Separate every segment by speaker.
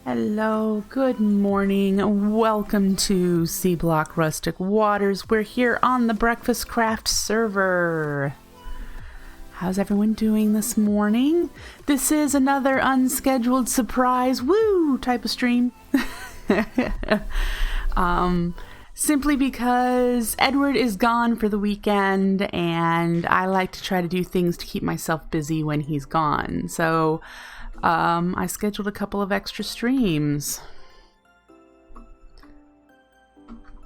Speaker 1: Hello, good morning. Welcome to Seablock Rustic Waters. We're here on the Breakfastcraft server. How's everyone doing this morning? This is another unscheduled surprise, woo, type of stream. Simply because Edward is gone for the weekend and I like to try to do things to keep myself busy when he's gone. So I scheduled a couple of extra streams.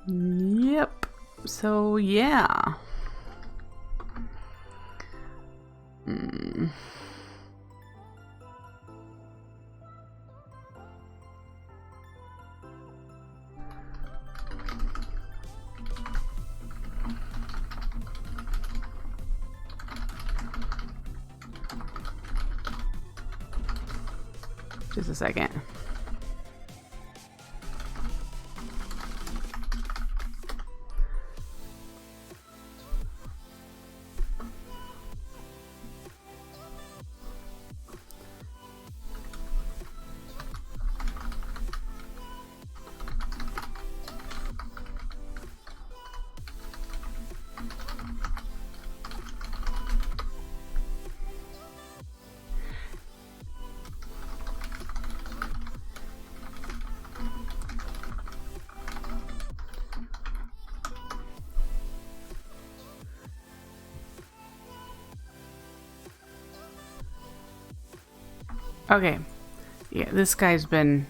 Speaker 1: Yep. So yeah. Just a second. Okay, yeah, this guy's been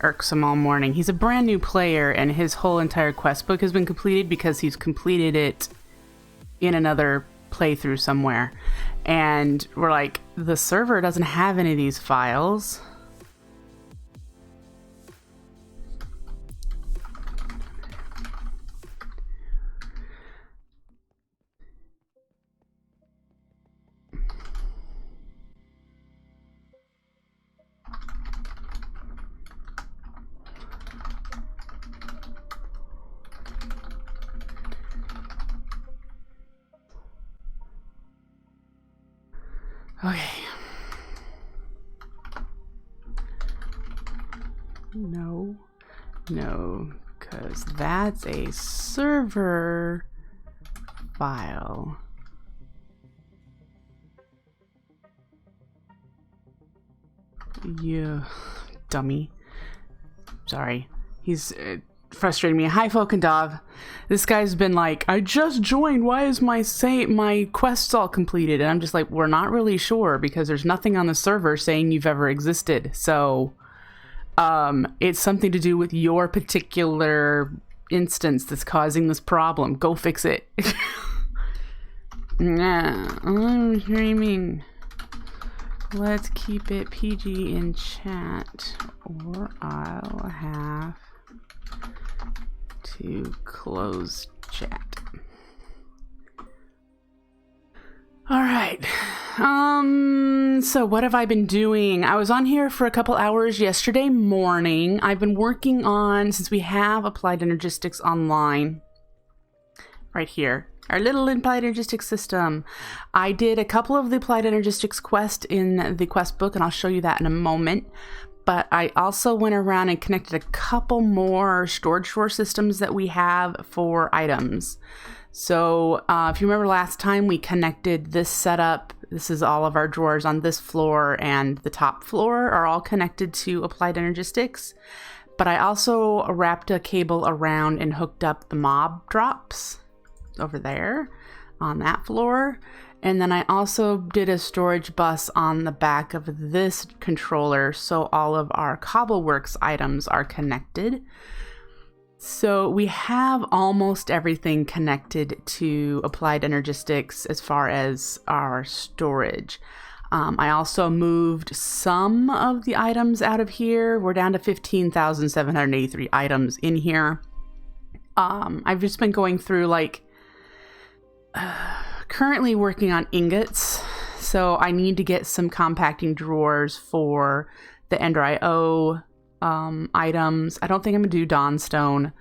Speaker 1: irksome all morning. He's a brand new player and his whole entire quest book has been completed because he's completed it in another playthrough somewhere. And we're like, the server doesn't have any of these files. Okay. No, because that's a server file. You dummy. Sorry. He's frustrating me. Hi, Falcondov. This guy's been like, I just joined. Why is my quest's all completed? And I'm just like, we're not really sure because there's nothing on the server saying you've ever existed. So, it's something to do with your particular instance that's causing this problem. Go fix it. Nah, I'm streaming. Let's keep it PG in chat, or I'll have to close chat. All right. So what have I been doing? I was on here for a couple hours yesterday morning. I've been working on, since we have Applied Energistics online, right here, our little Applied Energistics system. I did a couple of the Applied Energistics quest in the quest book, and I'll show you that in a moment. But I also went around and connected a couple more storage drawer systems that we have for items. So if you remember last time, we connected this setup. This is all of our drawers on this floor, and the top floor are all connected to Applied Energistics. But I also wrapped a cable around and hooked up the mob drops over there on that floor. And then I also did a storage bus on the back of this controller, so all of our Cobbleworks items are connected. So we have almost everything connected to Applied Energistics as far as our storage. I also moved some of the items out of here. We're down to 15,783 items in here. I've just been going through currently working on ingots, so I need to get some compacting drawers for the Ender.io items. I don't think I'm gonna do Dawnstone,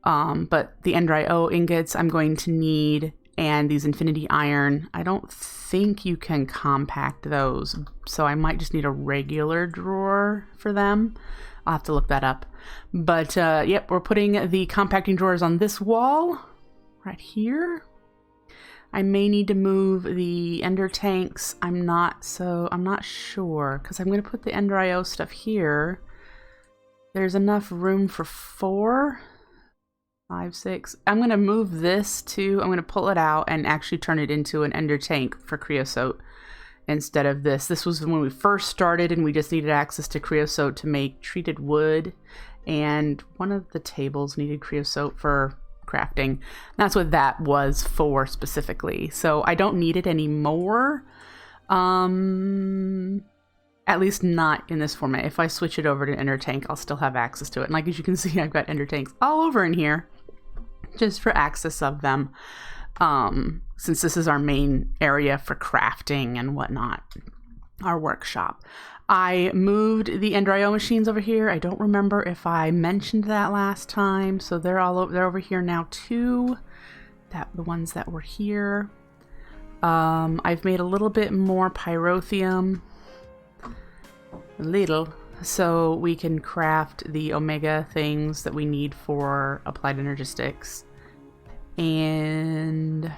Speaker 1: but the Ender.io ingots I'm going to need, and these infinity iron. I don't think you can compact those, so I might just need a regular drawer for them. I'll have to look that up. But yep, we're putting the compacting drawers on this wall right here. I may need to move the ender tanks. I'm not sure, because I'm going to put the ender IO stuff here. There's enough room for 4, 5, 6. I'm going to move this to, I'm going to pull it out and actually turn it into an ender tank for creosote instead of this. This was when we first started and we just needed access to creosote to make treated wood, and one of the tables needed creosote for crafting. That's what that was for specifically. So I don't need it anymore. At least not in this format. If I switch it over to ender tank, I'll still have access to it. And like as you can see, I've got ender tanks all over in here just for access of them. Since this is our main area for crafting and whatnot, our workshop. I moved the ender IO machines over here. I don't remember if I mentioned that last time. So they're over here now too. The ones that were here. I've made a little bit more pyrotheum. A little. So we can craft the omega things that we need for applied energistics. And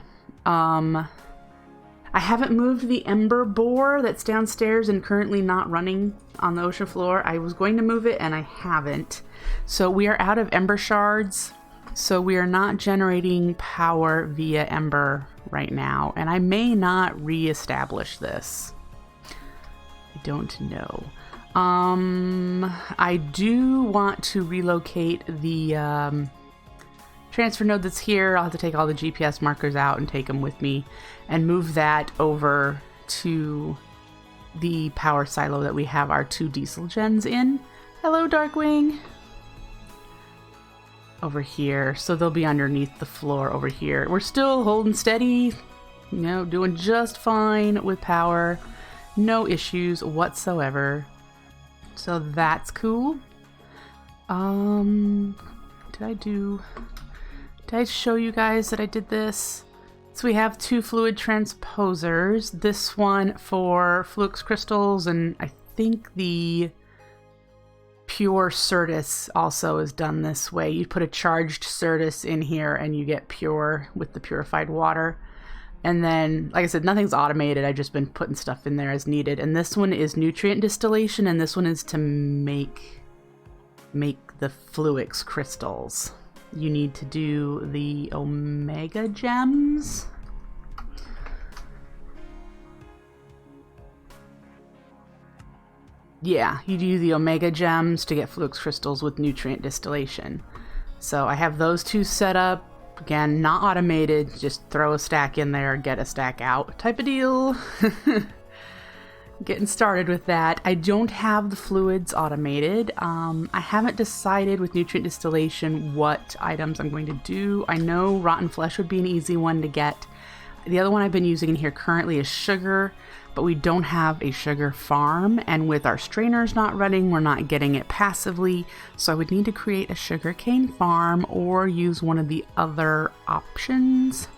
Speaker 1: I haven't moved the ember bore that's downstairs and currently not running on the ocean floor. I was going to move it and I haven't. So we are out of ember shards. So we are not generating power via ember right now. And I may not reestablish this. I don't know. I do want to relocate the transfer node that's here. I'll have to take all the GPS markers out and take them with me and move that over to the power silo that we have our 2 diesel gens in. Hello, Darkwing. Over here. So they'll be underneath the floor over here. We're still holding steady, you know, doing just fine with power. No issues whatsoever. So that's cool. Did I show you guys that I did this? So we have 2 fluid transposers. This one for flux crystals, and I think the pure Certus also is done this way. You put a charged Certus in here and you get pure with the purified water. And then, like I said, nothing's automated. I've just been putting stuff in there as needed. And this one is nutrient distillation, and this one is to make the flux crystals. You need to do the omega gems. Yeah, you do the omega gems to get flux crystals with nutrient distillation. So I have those 2 set up. Again, not automated. Just throw a stack in there, get a stack out type of deal. Getting started with that. I don't have the fluids automated. I haven't decided with nutrient distillation what items I'm going to do. I know rotten flesh would be an easy one to get. The other one I've been using in here currently is sugar, but we don't have a sugar farm, and with our strainers not running, we're not getting it passively, so I would need to create a sugarcane farm or use one of the other options.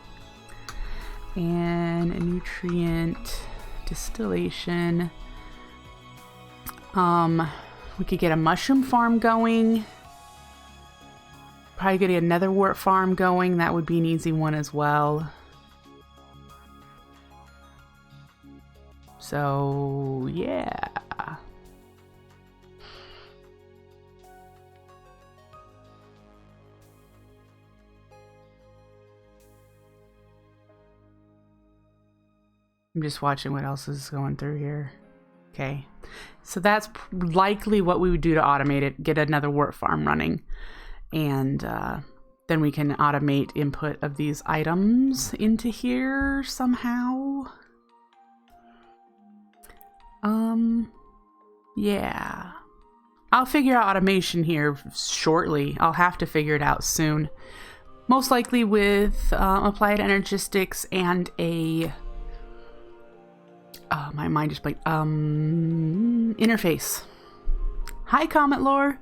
Speaker 1: And a nutrient distillation. We could get a mushroom farm going. Probably get a netherwort farm going. That would be an easy one as well. So, yeah. I'm just watching what else is going through here. Okay. So that's likely what we would do to automate it. Get another wort farm running. And then we can automate input of these items into here somehow. Yeah. I'll figure out automation here shortly. I'll have to figure it out soon. Most likely with applied energistics and a... my mind just blanked. Interface. Hi, Comet Lore.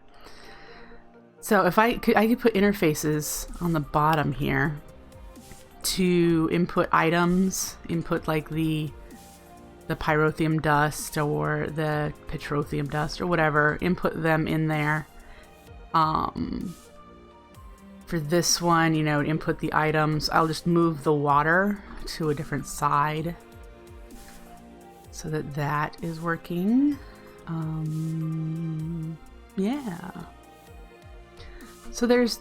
Speaker 1: So if I could put interfaces on the bottom here. to input items, input like the pyrotheum dust or the petroleum dust or whatever, input them in there. For this one, you know, input the items. I'll just move the water to a different side so that that is working. Yeah. So there's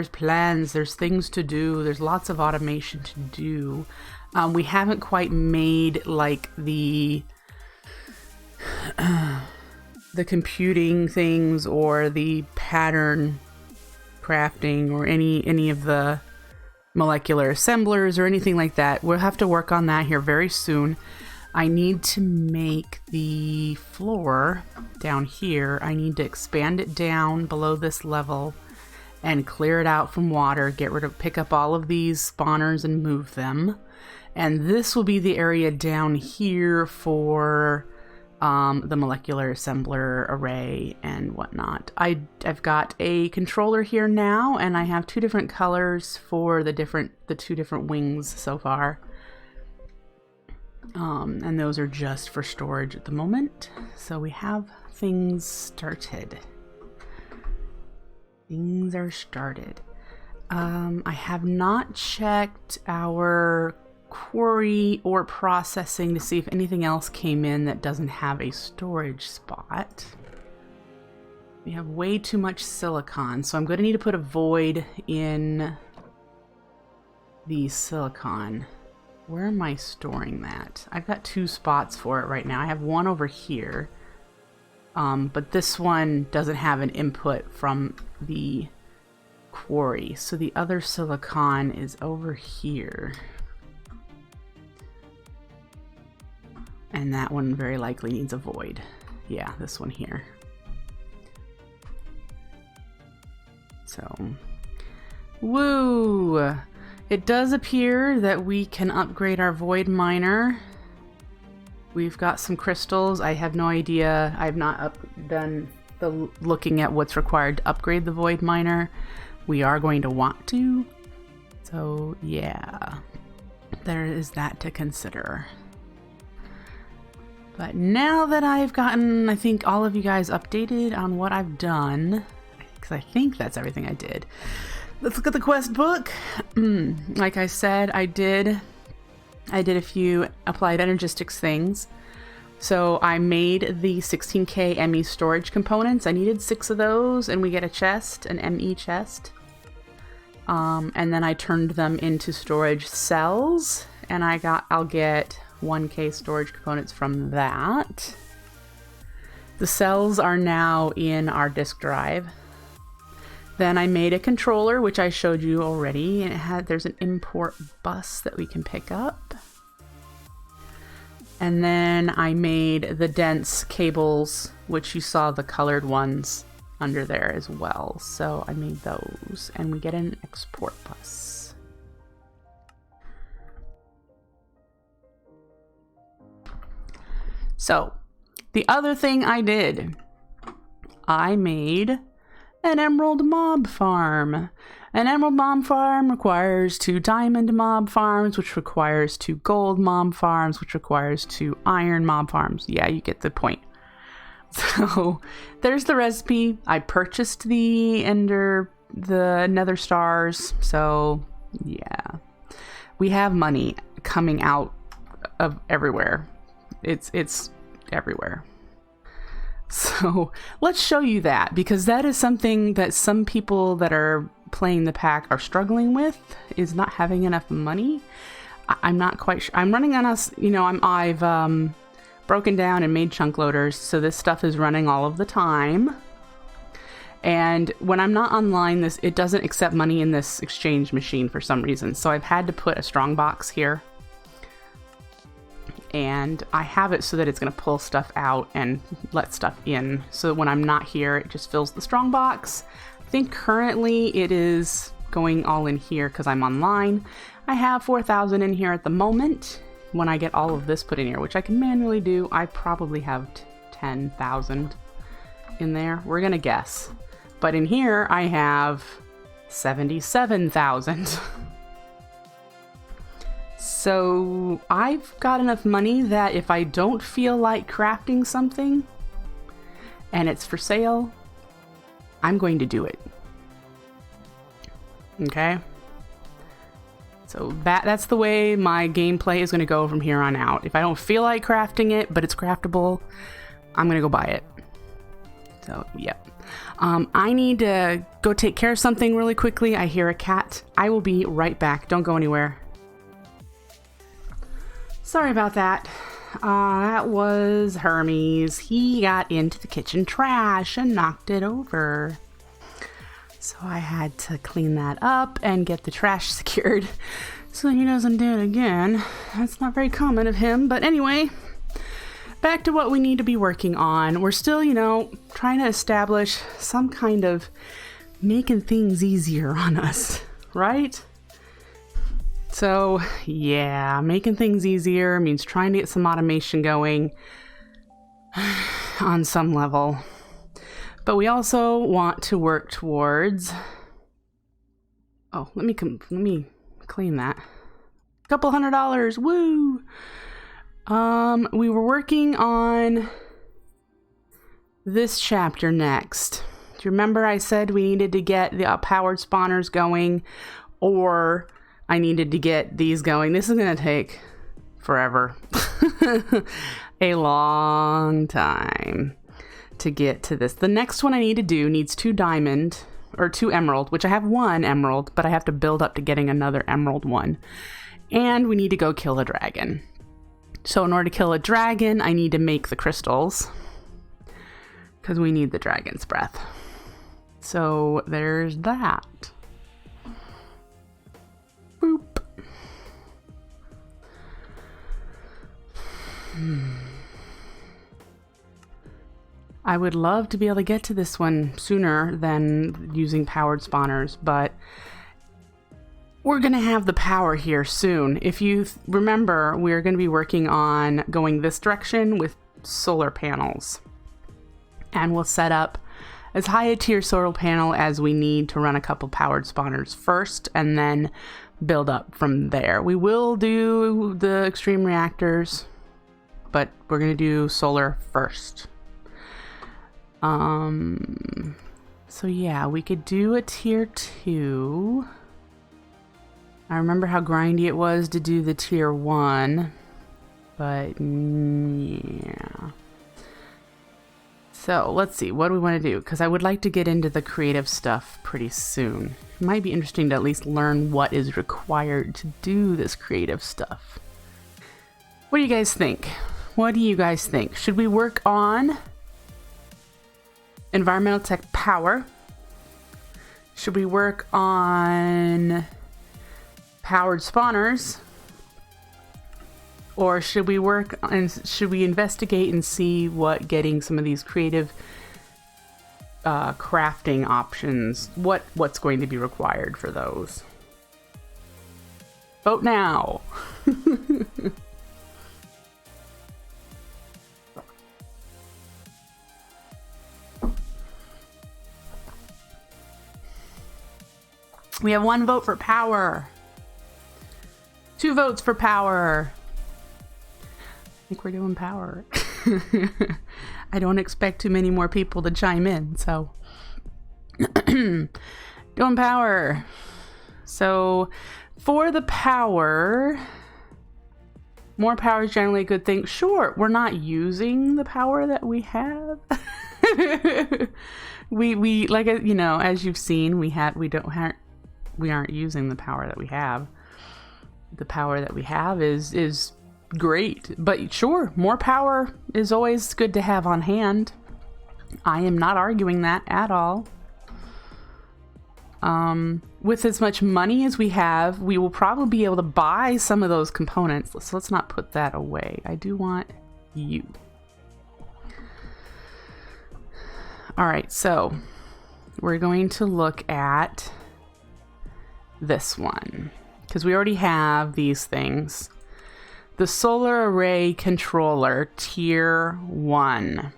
Speaker 1: plans, there's things to do, there's lots of automation to do. We haven't quite made like the computing things or the pattern crafting or any of the molecular assemblers or anything like that. We'll have to work on that here very soon. I need to make the floor down here. I need to expand it down below this level and clear it out from water, pick up all of these spawners and move them. And this will be the area down here for the molecular assembler array and whatnot. I've got a controller here now, and I have two different colors for the two different wings so far. And those are just for storage at the moment. So we have things started. Things are started. I have not checked our quarry or processing to see if anything else came in that doesn't have a storage spot. We have way too much silicon, so I'm going to need to put a void in the silicon. Where am I storing that? I've got two spots for it right now. I have one over here, but this one doesn't have an input from the quarry, so the other silicon is over here. And that one very likely needs a void. Yeah, this one here. So, woo! It does appear that we can upgrade our void miner. We've got some crystals. I have no idea. I've not done the looking at what's required to upgrade the void miner. We are going to want to. So, yeah. There is that to consider. But now that I've gotten, I think, all of you guys updated on what I've done, because I think that's everything I did. Let's look at the quest book. Like I said, I did a few applied energistics things. So I made the 16K ME storage components. I needed 6 of those, and we get a chest, an ME chest. And then I turned them into storage cells, and I'll get 1K storage components from that. The cells are now in our disk drive. Then I made a controller, which I showed you already, and there's an import bus that we can pick up. And then I made the dense cables, which you saw the colored ones under there as well. So I made those, and we get an export bus. So, the other thing I did, I made an emerald mob farm. An emerald mob farm requires 2 diamond mob farms, which requires 2 gold mob farms, which requires 2 iron mob farms. Yeah, you get the point. So, there's the recipe. I purchased the nether stars. So, yeah. We have money coming out of everywhere. It's everywhere. So let's show you that, because that is something that some people that are playing the pack are struggling with, is not having enough money. I'm not quite sure. I'm running on us, you know, I've broken down and made chunk loaders, so this stuff is running all of the time. And when I'm not online, it doesn't accept money in this exchange machine for some reason. So I've had to put a strongbox here. And I have it so that it's going to pull stuff out and let stuff in. So that when I'm not here, it just fills the strongbox. I think currently it is going all in here because I'm online. I have 4,000 in here at the moment. When I get all of this put in here, which I can manually do, I probably have 10,000 in there. We're going to guess. But in here, I have 77,000. So I've got enough money that if I don't feel like crafting something and it's for sale, I'm going to do it. Okay? So that's the way my gameplay is going to go from here on out. If I don't feel like crafting it, but it's craftable, I'm going to go buy it. So, yep. I need to go take care of something really quickly. I hear a cat. I will be right back. Don't go anywhere. Sorry about that. That was Hermes. He got into the kitchen trash and knocked it over. So I had to clean that up and get the trash secured so he doesn't do it again. That's not very common of him, but anyway, back to what we need to be working on. We're still, you know, trying to establish some kind of making things easier on us, right? So yeah, making things easier means trying to get some automation going on some level. But we also want to work towards... Oh, let me clean that. Couple $100, woo! We were working on this chapter next. Do you remember I said we needed to get the powered spawners going, or I needed to get these going? This is going to take forever. A long time to get to this. The next one I need to do needs 2 diamond or 2 emerald, which I have 1 emerald, but I have to build up to getting another emerald one. And we need to go kill a dragon. So in order to kill a dragon, I need to make the crystals because we need the dragon's breath. So there's that. Boop. I would love to be able to get to this one sooner than using powered spawners, but we're going to have the power here soon. If you remember, we're going to be working on going this direction with solar panels. And we'll set up as high a tier solar panel as we need to run a couple powered spawners first, and then build up from there. We will do the extreme reactors, but we're going to do solar first. So yeah, we could do a tier 2. I remember how grindy it was to do the tier 1, but yeah. So let's see, what do we want to do? Because I would like to get into the creative stuff pretty soon. It might be interesting to at least learn what is required to do this creative stuff. What do you guys think? What do you guys think? Should we work on environmental tech power? Should we work on powered spawners? Or should we work on, should we investigate and see what getting some of these creative crafting options, what's going to be required for those? Vote now. We have 1 vote for power. 2 votes for power. I think we're doing power. I don't expect too many more people to chime in, so. Doing power. So, for the power, more power is generally a good thing. Sure, we're not using the power that we have. we like, you know, as you've seen, we aren't using the power that we have. The power that we have is great, but sure, more power is always good to have on hand. I am not arguing that at all. With as much money as we have, we will probably be able to buy some of those components. So let's not put that away. I do want you. All right, so we're going to look at this one because we already have these things. The solar array controller tier 1.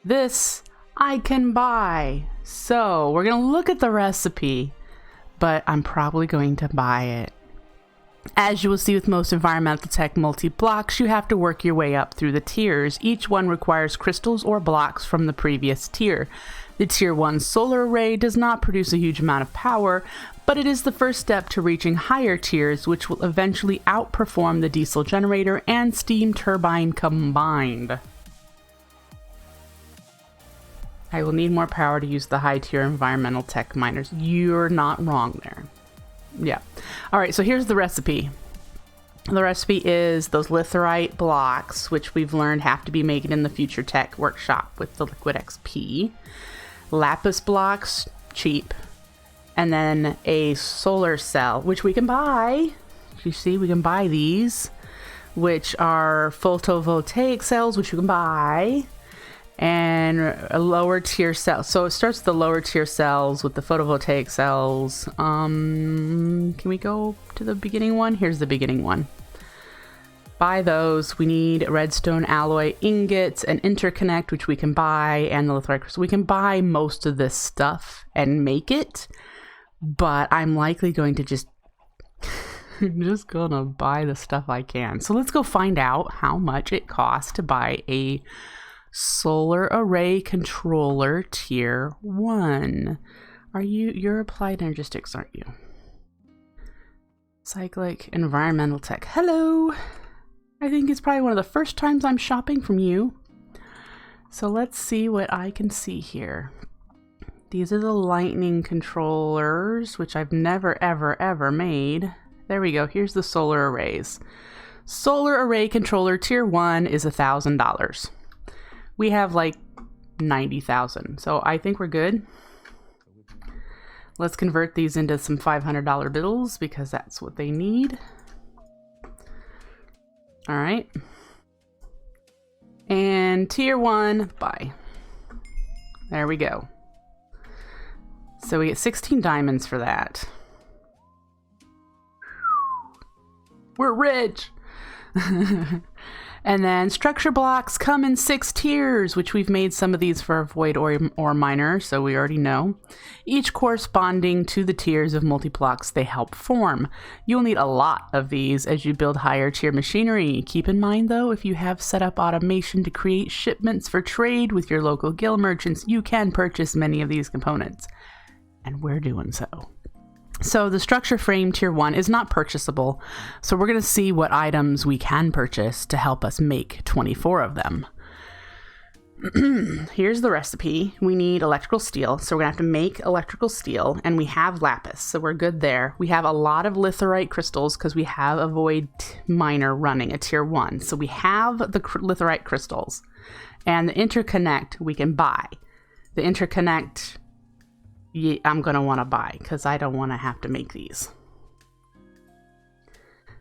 Speaker 1: This I can buy. So we're gonna look at the recipe, but I'm probably going to buy it. As you will see with most environmental tech multi-blocks, you have to work your way up through the tiers. Each one requires crystals or blocks from the previous tier. The Tier 1 solar array does not produce a huge amount of power, but it is the first step to reaching higher tiers, which will eventually outperform the diesel generator and steam turbine combined. I will need more power to use the high tier environmental tech miners. You're not wrong there. Yeah. Alright, so here's the recipe. The recipe is those litherite blocks, which we've learned have to be made in the future tech workshop with the liquid XP. Lapis blocks, cheap. And then a solar cell, which we can buy. You see, we can buy these, which are photovoltaic cells, which you can buy. And a lower tier cell. So it starts with the lower tier cells with the photovoltaic cells. Can we go to the beginning one? Here's the beginning one. Buy those. We need redstone alloy ingots, an interconnect, which we can buy, and the litherite crystal. We can buy most of this stuff and make it, but I'm likely going to just I'm just gonna buy the stuff I can. So let's go find out how much it costs to buy a solar array controller tier 1. You're applied energistics, aren't you? Cyclic environmental tech. Hello. I think it's probably one of the first times I'm shopping from you. So let's see what I can see here. These are the lightning controllers, which I've never, ever made. There we go. Here's the solar arrays. Solar array controller tier 1 is $1,000. We have like 90,000, so I think we're good. Let's convert these into some $500 bills because that's what they need. All right. And tier 1, buy. There we go. So we get 16 diamonds for that. We're rich. And then structure blocks come in 6 tiers, which we've made some of these for a void ore miner, so we already know. Each corresponding to the tiers of multi-blocks they help form. You'll need a lot of these as you build higher tier machinery. Keep in mind though, if you have set up automation to create shipments for trade with your local guild merchants, you can purchase many of these components. And we're doing so. So the structure frame tier 1 is not purchasable, so we're going to see what items we can purchase to help us make 24 of them. Here's the recipe. We need electrical steel, so we're going to have to make electrical steel, and we have lapis, so we're good there. We have a lot of litherite crystals because we have a void miner running, a tier 1. So we have the litherite crystals, and the interconnect we can buy. The interconnect I'm going to want to buy because I don't want to have to make these.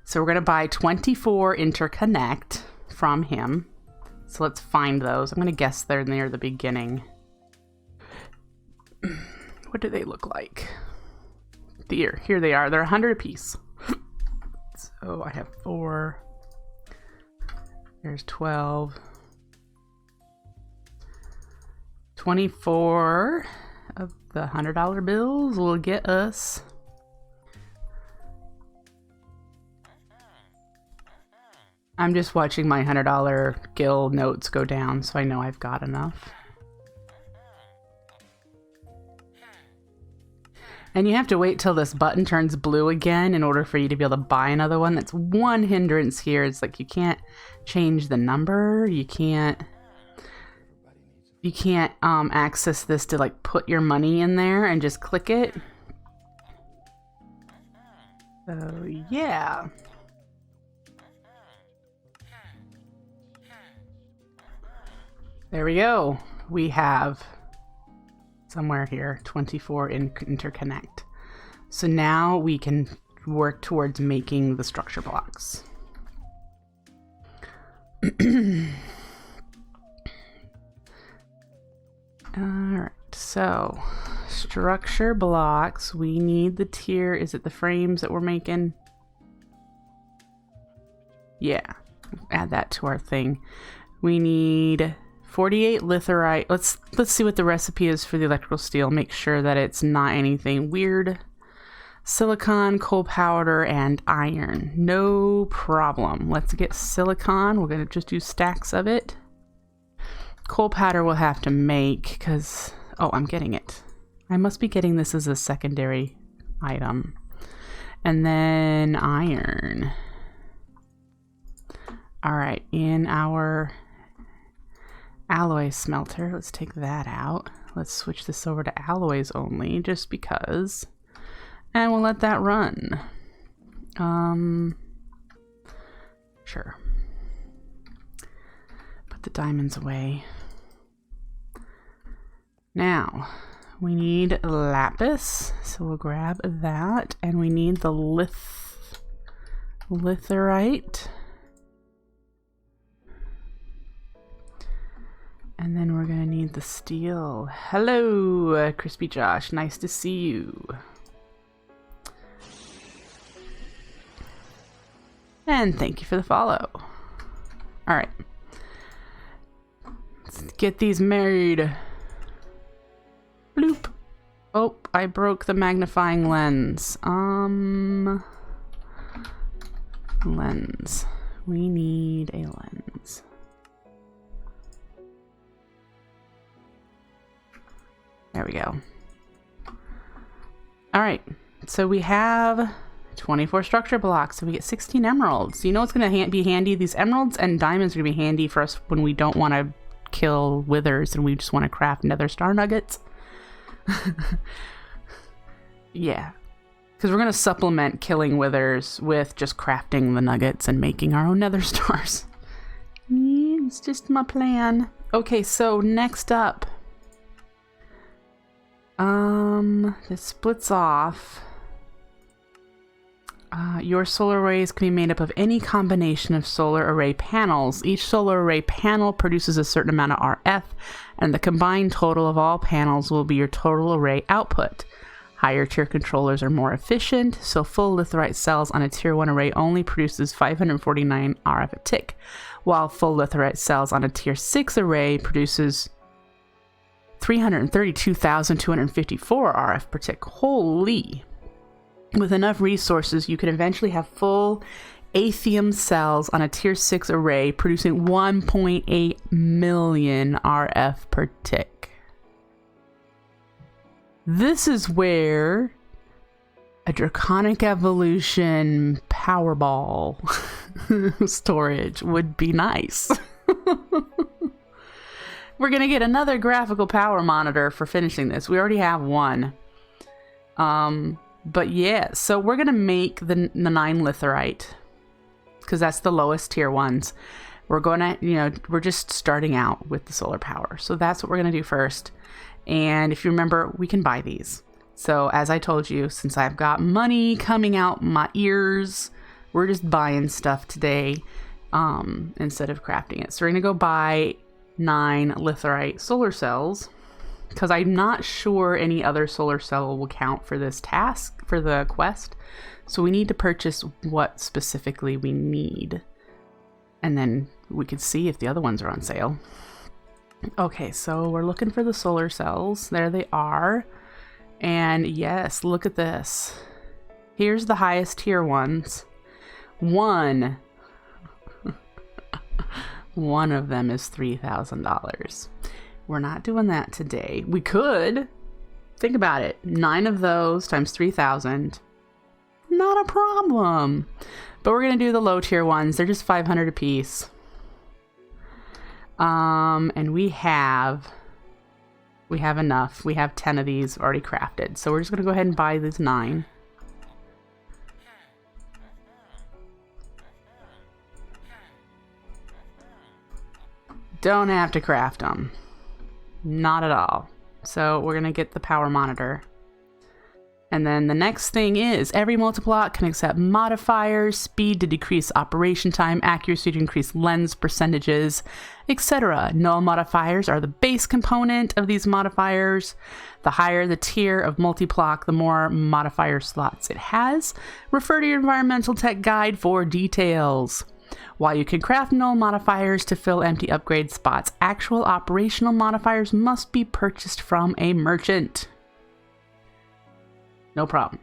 Speaker 1: So we're going to buy 24 interconnect from him. So let's find those. I'm going to guess they're near the beginning. What do they look like? Here they are. They're 100 apiece. So I have 4. There's 12. 24 of the $100 bills will get us I'm just watching my $100 guild notes go down so I know I've got enough. And you have to wait till this button turns blue again in order for you to be able to buy another one. That's one hindrance here. It's like you can't change the number. You can't access this to like put your money in there and just click it. So yeah. There we go. We have somewhere here 24 interconnect. So now we can work towards making the structure blocks. Alright, so structure blocks, we need the tier, is it the frames that we're making? Yeah, add that to our thing. We need 48 litherite. Let's see what the recipe is for the electrical steel. Make sure that it's not anything weird. Silicon, coal powder, and iron. No problem. Let's get silicon. We're going to just do stacks of it. Coal powder we'll have to make because... Oh, I'm getting it. I must be getting this as a secondary item. And then iron. Alright, in our alloy smelter, let's take that out. Let's switch this over to alloys only, just because. And we'll let that run. Sure. Put the diamonds away. Now, we need lapis, so we'll grab that. And we need the litherite. And then we're gonna need the steel. Hello, Crispy Josh. Nice to see you. And thank you for the follow. Alright. Let's get these married. Bloop. Oh, I broke the magnifying lens. Lens. We need a lens. There we go. Alright, so we have 24 structure blocks, so we get 16 emeralds. You know what's going to be handy? These emeralds and diamonds are going to be handy for us when we don't want to kill withers and we just want to craft nether star nuggets. Yeah, because we're going to supplement killing withers with just crafting the nuggets and making our own nether stars. It's just my plan. Okay, so next up. This splits off. Your solar arrays can be made up of any combination of solar array panels. Each solar array panel produces a certain amount of RF, and the combined total of all panels will be your total array output. Higher tier controllers are more efficient, so full litherite cells on a tier 1 array only produces 549 RF a tick, while full litherite cells on a tier 6 array produces 332,254 RF per tick. Holy! With enough resources, you can eventually have full Aethium cells on a tier 6 array producing 1.8 million RF per tick. This is where a Draconic Evolution Powerball storage would be nice. We're going to get another graphical power monitor for finishing this. We already have one. But yeah, so we're going to make the 9 litherite because that's the lowest tier ones. We're going to, we're just starting out with the solar power. So that's what we're going to do first. And if you remember, we can buy these. So as I told you, since I've got money coming out my ears, we're just buying stuff today instead of crafting it. So we're going to go buy 9 litherite solar cells because I'm not sure any other solar cell will count for this task, for the quest. So we need to purchase what specifically we need. And then we could see if the other ones are on sale. Okay, so we're looking for the solar cells. There they are. And yes, look at this. Here's the highest tier ones. One of them is $3,000. We're not doing that today. We could. Think about it. 9 of those times 3,000. Not a problem. But we're going to do the low tier ones. They're just 500 a piece. And we have enough. We have 10 of these already crafted. So we're just going to go ahead and buy these 9. Don't have to craft them. Not at all. So we're going to get the power monitor. And then the next thing is every multi-block can accept modifiers, speed to decrease operation time, accuracy to increase lens percentages, etc. Null modifiers are the base component of these modifiers. The higher the tier of multi-block, the more modifier slots it has. Refer to your environmental tech guide for details. While you can craft null modifiers to fill empty upgrade spots, actual operational modifiers must be purchased from a merchant. No problem.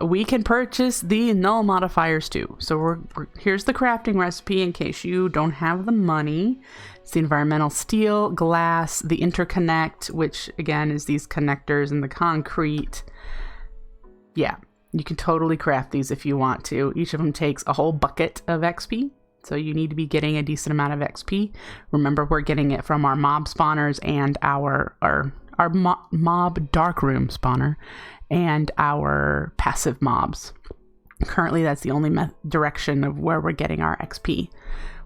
Speaker 1: We can purchase the null modifiers too. So here's the crafting recipe in case you don't have the money. It's the environmental steel, glass, the interconnect, which again is these connectors in the concrete. Yeah, you can totally craft these if you want to. Each of them takes a whole bucket of XP. So you need to be getting a decent amount of XP. Remember, we're getting it from our mob spawners and our mob darkroom spawner and our passive mobs. Currently, that's the only direction of where we're getting our XP.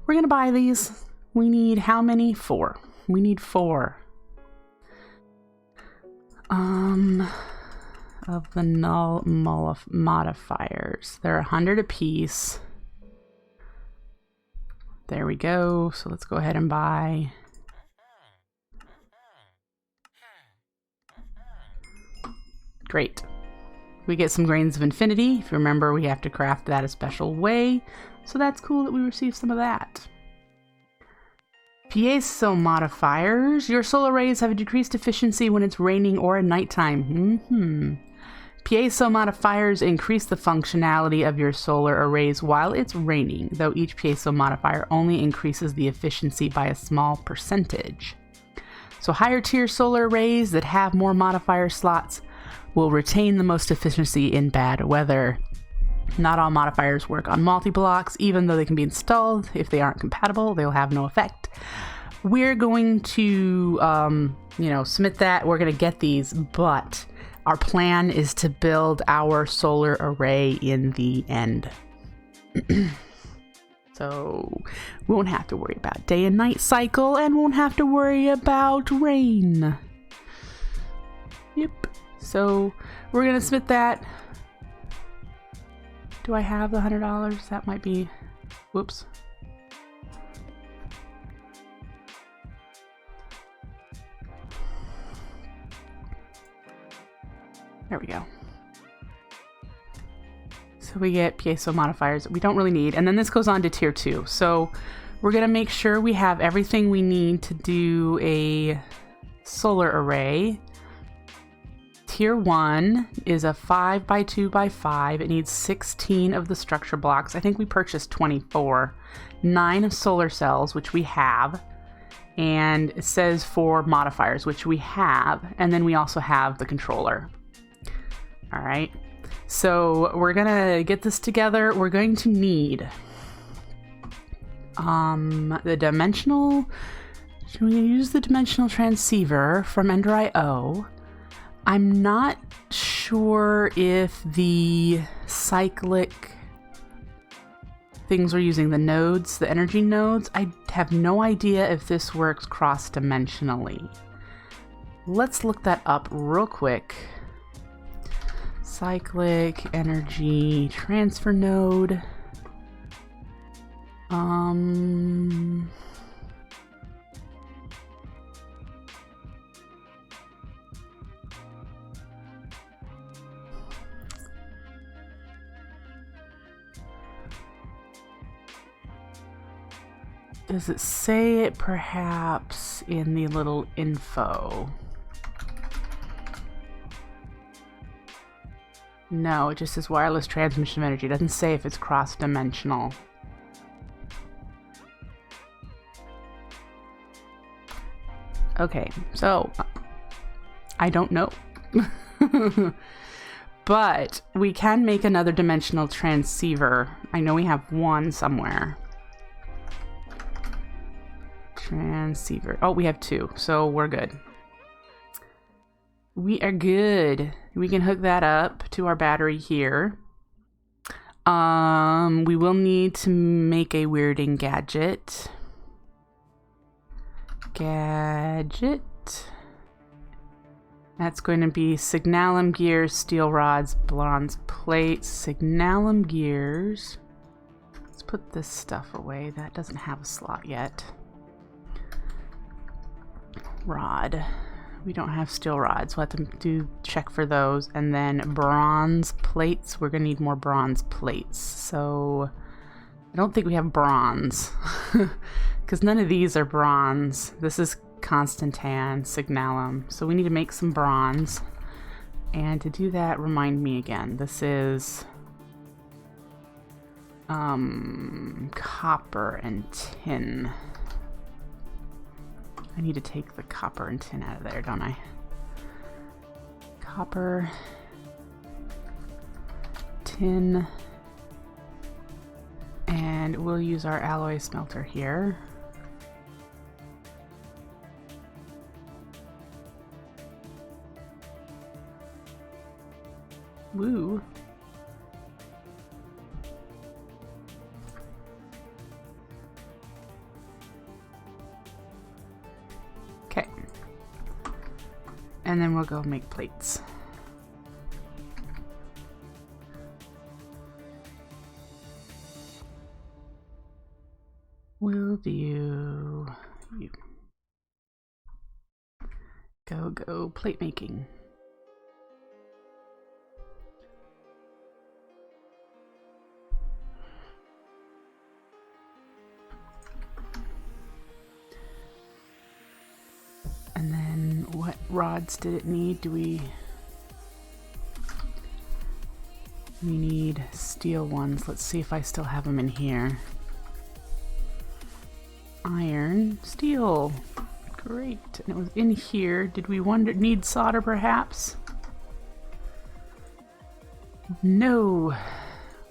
Speaker 1: We're going to buy these. We need how many? 4. We need 4. Of the null modifiers. They're 100 apiece. There we go. So let's go ahead and buy. Great. We get some grains of infinity. If you remember, we have to craft that a special way. So that's cool that we receive some of that. Piezo modifiers. Your solar rays have a decreased efficiency when it's raining or at nighttime. Piezo modifiers increase the functionality of your solar arrays while it's raining, though each piezo modifier only increases the efficiency by a small percentage. So higher tier solar arrays that have more modifier slots will retain the most efficiency in bad weather. Not all modifiers work on multi-blocks, even though they can be installed. If they aren't compatible, they'll have no effect. We're going to, submit that. We're going to get these, but our plan is to build our solar array in the end. So we won't have to worry about day and night cycle and won't have to worry about rain. Yep. So we're going to submit that. Do I have the $100? That might be... Whoops. There we go. So we get piezo modifiers that we don't really need. And then this goes on to tier 2. So we're going to make sure we have everything we need to do a solar array. Tier 1 is a 5x2x5. It needs 16 of the structure blocks. I think we purchased 24. 9 solar cells, which we have. And it says 4 modifiers, which we have. And then we also have the controller. All right. So we're going to get this together. We're going to need the dimensional... Should we use the dimensional transceiver from Ender.io? I'm not sure if the cyclic things we're using, the nodes, the energy nodes, I have no idea if this works cross-dimensionally. Let's look that up real quick. Cyclic energy transfer node. Does it say it perhaps in the little info? No, it just says wireless transmission of energy. It doesn't say if it's cross-dimensional. Okay, so I don't know. But we can make another dimensional transceiver. I know we have one somewhere. Transceiver. Oh, we have 2, so we're good. We are good. We can hook that up to our battery here. We will need to make a weirding gadget. That's going to be signalum gears, steel rods, bronze plates, signalum gears. Let's put this stuff away. That doesn't have a slot yet. Rod. We don't have steel rods. We'll have to check for those. And then bronze plates. We're going to need more bronze plates. So I don't think we have bronze. Because none of these are bronze. This is constantan, signalum. So we need to make some bronze. And to do that, remind me again, this is copper and tin. I need to take the copper and tin out of there, don't I? Copper, tin, and we'll use our alloy smelter here. Woo. Okay. And then we'll go make plates. We'll do you. Go plate making. And then what rods did it need? Do we need steel ones? Let's see if I still have them in here. Iron, steel, great. And it was in here. Did we need solder perhaps? No.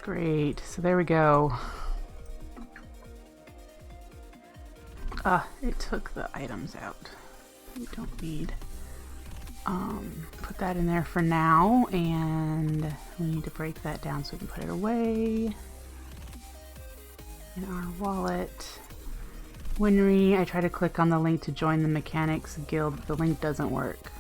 Speaker 1: Great, so there we go. It took the items out. We don't need. Put that in there for now, and we need to break that down so we can put it away in our wallet. WINRY, I try to click on the link to join the Mechanics Guild, but the link doesn't work.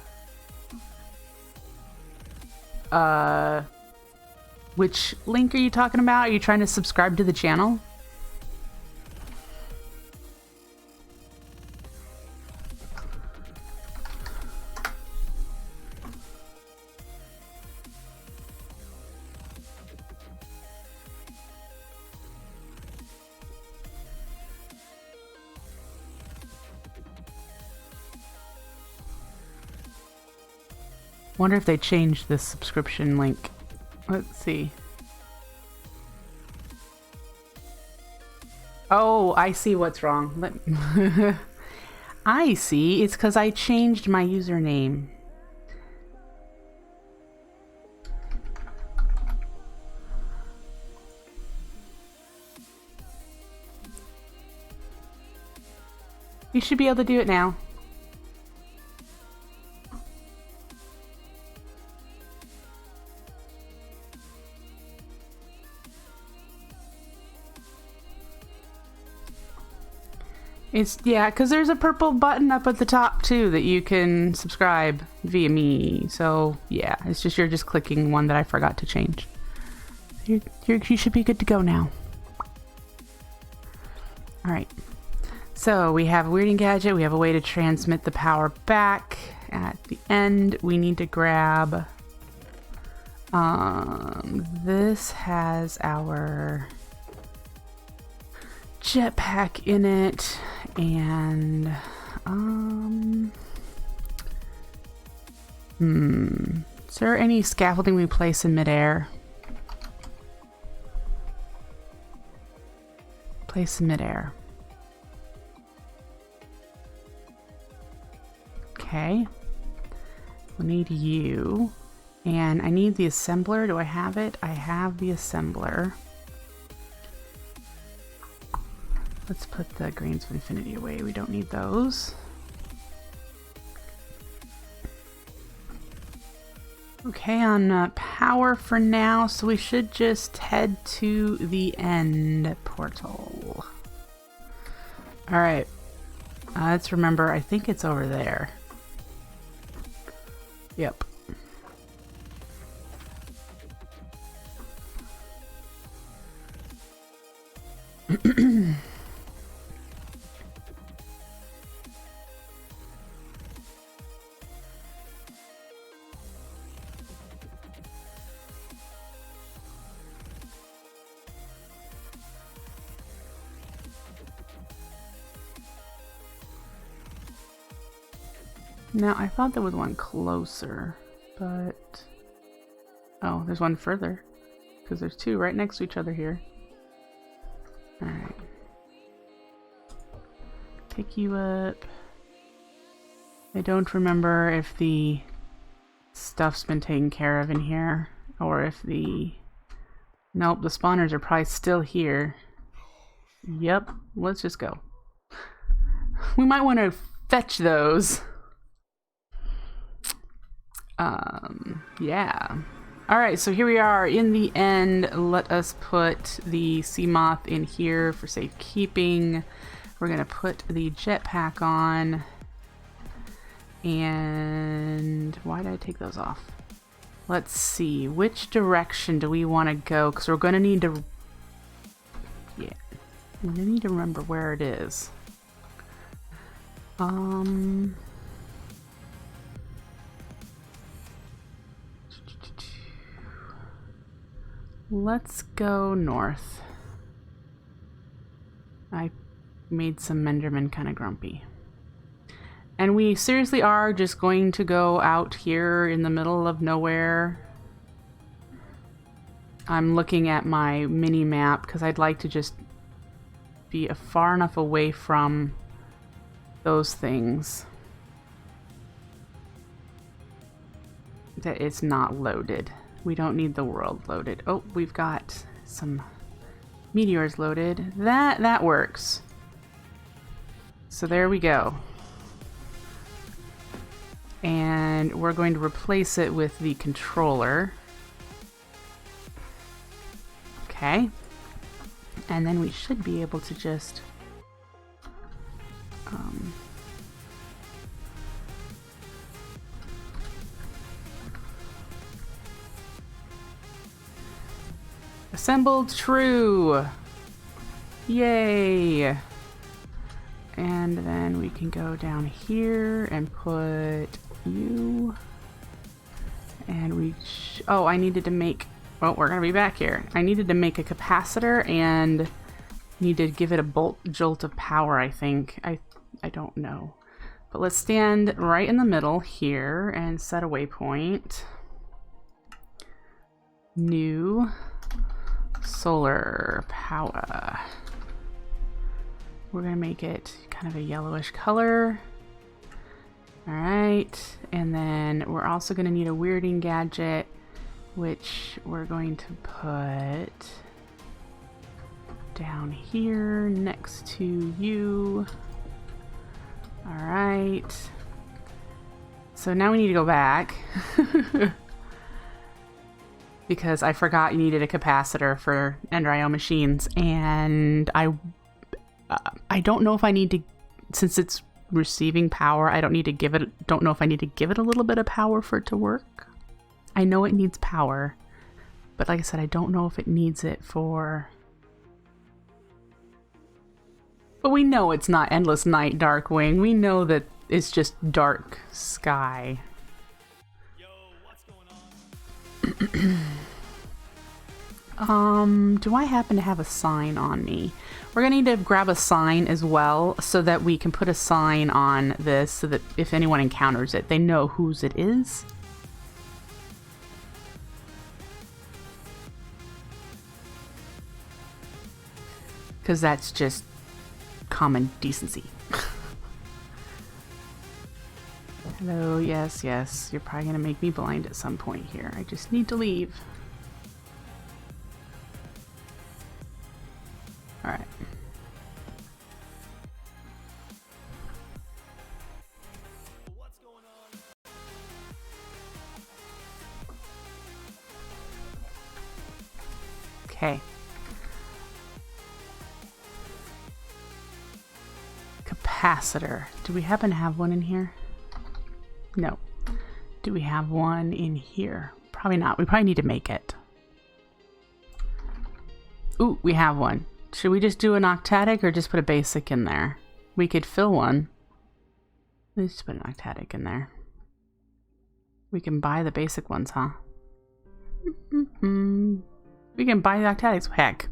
Speaker 1: Which link are you talking about? Are you trying to subscribe to the channel? Wonder if they changed this subscription link. Let's see. Oh, I see what's wrong. I see. It's because I changed my username. You should be able to do it now. Yeah, because there's a purple button up at the top too that you can subscribe via me. So yeah, it's just you're just clicking one that I forgot to change. You should be good to go now. All right. So we have a weirding gadget. We have a way to transmit the power back. At the end, we need to grab. This has our jetpack in it, and is there any scaffolding we place in midair? Place in midair. Okay. We need you, and I need the assembler. Do I have it? I have the assembler. Let's put the grains of infinity away. We don't need those. Okay, on power for now, so we should just head to the end portal. All right. Let's remember, I think it's over there. Yep. Now, I thought there was one closer, but Oh, there's one further. Because there's two right next to each other here. Alright. Pick you up. I don't remember if the stuff's been taken care of in here. Or if the... Nope, the spawners are probably still here. Yep, let's just go. We might want to fetch those. Yeah. Alright, so here we are. In the end, let us put the sea moth in here for safekeeping. We're going to put the jetpack on. And why did I take those off? Let's see. Which direction do we want to go? Because we're going to need to... Yeah. We're going to need to remember where it is. Let's go north. I made some Menderman kind of grumpy. And we seriously are just going to go out here in the middle of nowhere. I'm looking at my mini map because I'd like to just be far enough away from those things that it's not loaded. We don't need the world loaded. Oh, we've got some meteors loaded. That works. So there we go. And we're going to replace it with the controller. Okay. And then we should be able to just... Assembled true! Yay! And then we can go down here and put you. And we... Oh, I needed to make... Well, we're gonna be back here. I needed to make a capacitor and needed to give it a jolt of power, I think. I don't know. But let's stand right in the middle here and set a waypoint. New solar power. We're gonna make it kind of a yellowish color. All right, and then we're also gonna need a weirding gadget, which we're going to put down here next to you. All right. So now we need to go back. Because I forgot you needed a capacitor for Ender.io machines, and I don't know if I need to, since it's receiving power, I don't know if I need to give it a little bit of power for it to work. I know it needs power, but like I said, I don't know if it needs it for... But we know it's not Endless Night Darkwing. We know that it's just dark sky.
Speaker 2: Yo, what's going on?
Speaker 1: Do I happen to have a sign on me? We're gonna need to grab a sign as well so that we can put a sign on this so that if anyone encounters it, they know whose it is. Because that's just common decency. Hello, yes, yes. You're probably gonna make me blind at some point here. I just need to leave. Alright.
Speaker 2: What's going on?
Speaker 1: Okay. Capacitor. Do we happen to have one in here? No. Do we have one in here? Probably not. We probably need to make it. Ooh, we have one. Should we just do an octatic or just put a basic in there? We could fill one. Let's just put an octatic in there. We can buy the basic ones, huh? We can buy the octatics. Heck.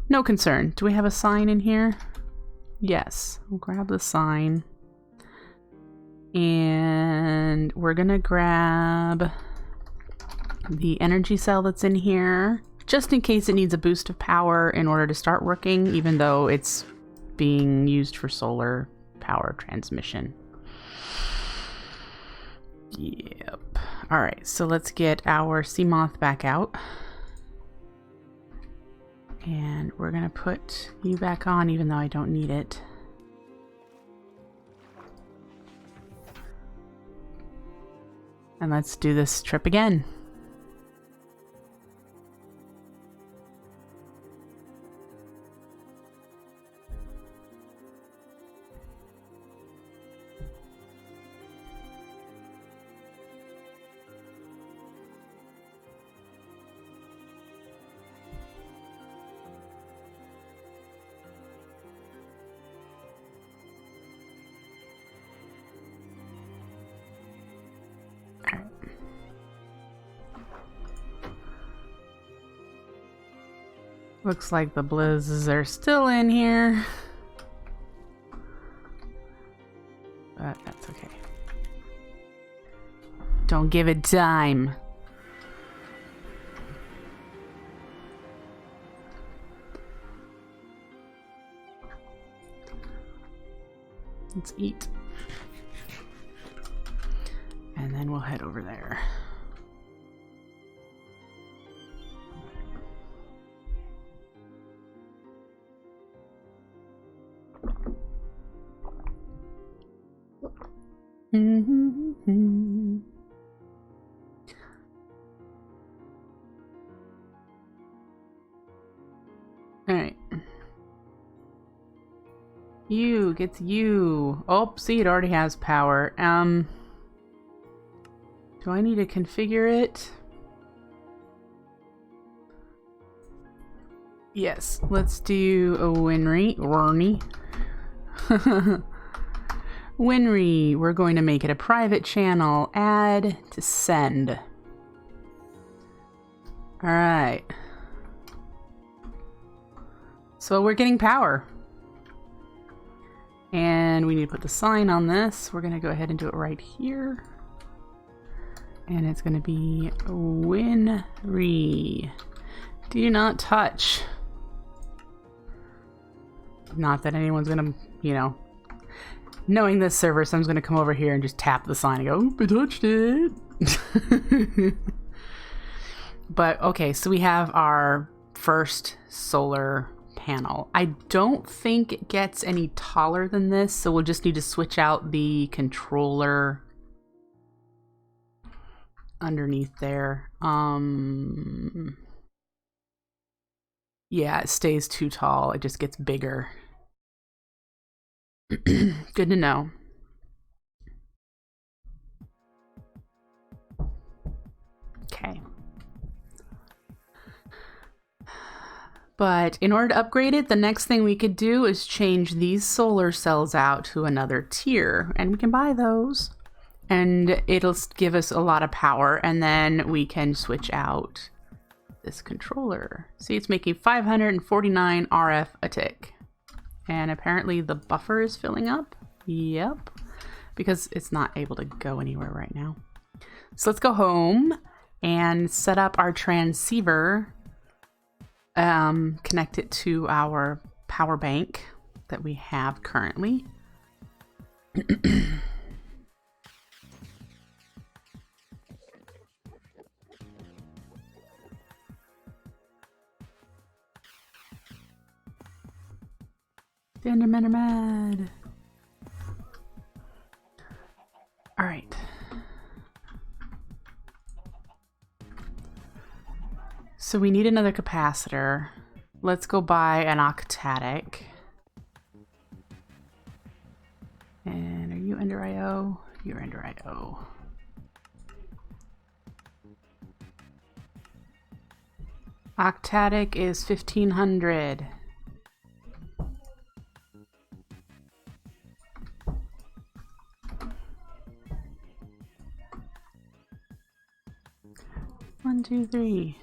Speaker 1: No concern. Do we have a sign in here? Yes. We'll grab the sign. And we're gonna grab the energy cell that's in here, just in case it needs a boost of power in order to start working, even though it's being used for solar power transmission. Yep. All right, so let's get our sea moth back out. And we're gonna put you back on, even though I don't need it. And let's do this trip again. Looks like the blizzes are still in here. But that's okay. Don't give it time. Let's eat. And then we'll head over there. Alright. You gets you. Oh, see, it already has power. Do I need to configure it? Yes, let's do a WINRY. WINRY, we're going to make it a private channel. Add to send. Alright. So we're getting power. And we need to put the sign on this. We're going to go ahead and do it right here. And it's going to be WINRY. Do not touch. Not that anyone's going to, you know, knowing this server, someone's going to come over here and just tap the sign and go, oop, I touched it. But, okay, so we have our first solar panel. I don't think it gets any taller than this, so we'll just need to switch out the controller underneath there. Yeah, it stays too tall. It just gets bigger. Good to know. Okay. But in order to upgrade it, the next thing we could do is change these solar cells out to another tier. And we can buy those. And it'll give us a lot of power. And then we can switch out this controller. See, it's making 549 RF a tick. And apparently the buffer is filling up. Yep. Because it's not able to go anywhere right now. So let's go home and set up our transceiver. Connect it to our power bank that we have currently. The Endermen are mad. All right. So we need another capacitor. Let's go buy an octatic. And are you Ender IO? You're Ender IO. Octatic is 1500. One, two, three.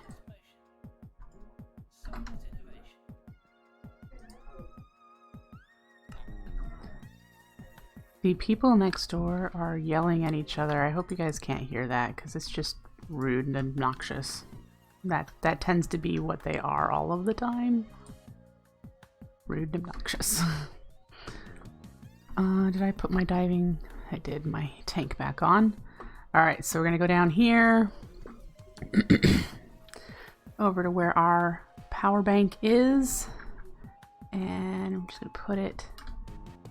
Speaker 1: The people next door are yelling at each other. I hope you guys can't hear that because it's just rude and obnoxious. That tends to be what they are all of the time. Rude and obnoxious. Did I put my diving? I did. My tank back on. All right, so we're gonna go down here over to where our power bank is, and I'm just gonna put it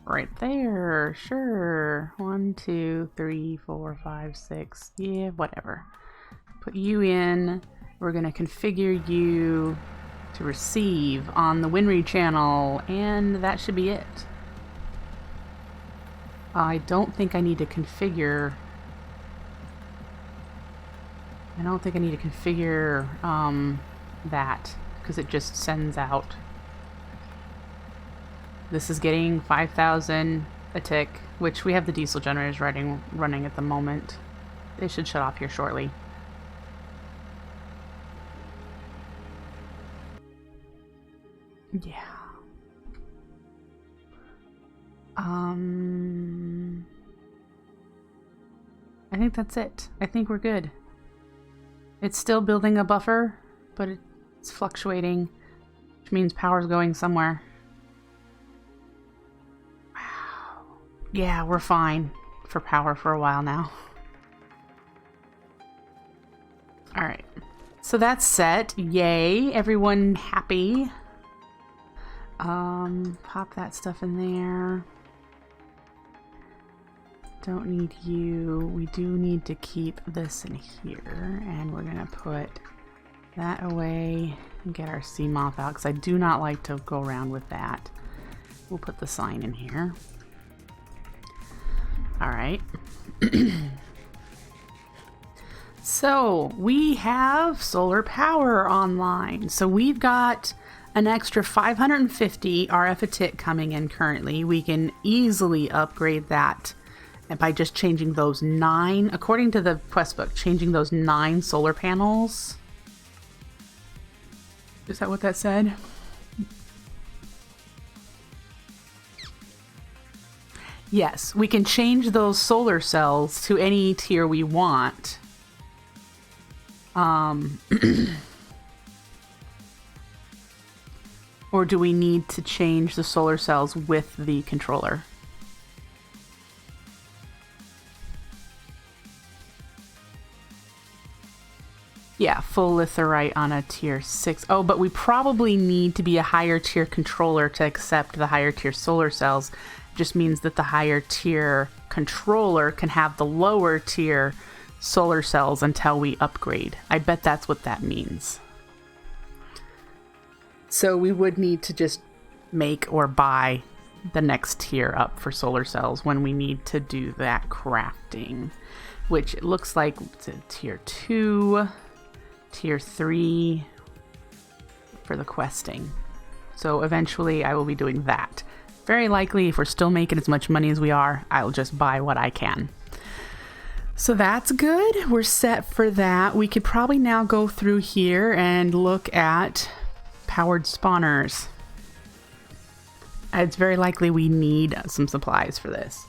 Speaker 1: right there. Sure. 1, 2, 3, 4, 5, 6. Yeah, whatever. Put you in. We're gonna configure you to receive on the WINRY channel, and that should be it. I don't think I need to configure. I don't think I need to configure that, because it just sends out. This is getting 5,000 a tick, which we have the diesel generators running at the moment. They should shut off here shortly. Yeah. I think that's it. I think we're good. It's still building a buffer, but it's fluctuating, which means power's going somewhere. Wow. Yeah, we're fine for power for a while now. Alright. So that's set. Yay. Everyone happy. Pop that stuff in there. Don't need you. We do need to keep this in here, and we're gonna put that away and get our sea moth out, because I do not like to go around with that. We'll put the sign in here. Alright. So we have solar power online. So we've got an extra 550 RF a tick coming in currently. We can easily upgrade that by just changing those 9, according to the quest book, changing those 9 solar panels. Is that what that said? Yes, we can change those solar cells to any tier we want. Or do we need to change the solar cells with the controller? Yeah, full litherite on a tier 6. Oh, but we probably need to be a higher tier controller to accept the higher tier solar cells. Just means that the higher tier controller can have the lower tier solar cells until we upgrade. I bet that's what that means. So we would need to just make or buy the next tier up for solar cells when we need to do that crafting, which it looks like it's a tier 2, tier 3 for the questing. So eventually I will be doing that. Very likely, if we're still making as much money as we are, I'll just buy what I can. So that's good. We're set for that. We could probably now go through here and look at powered spawners. It's very likely we need some supplies for this.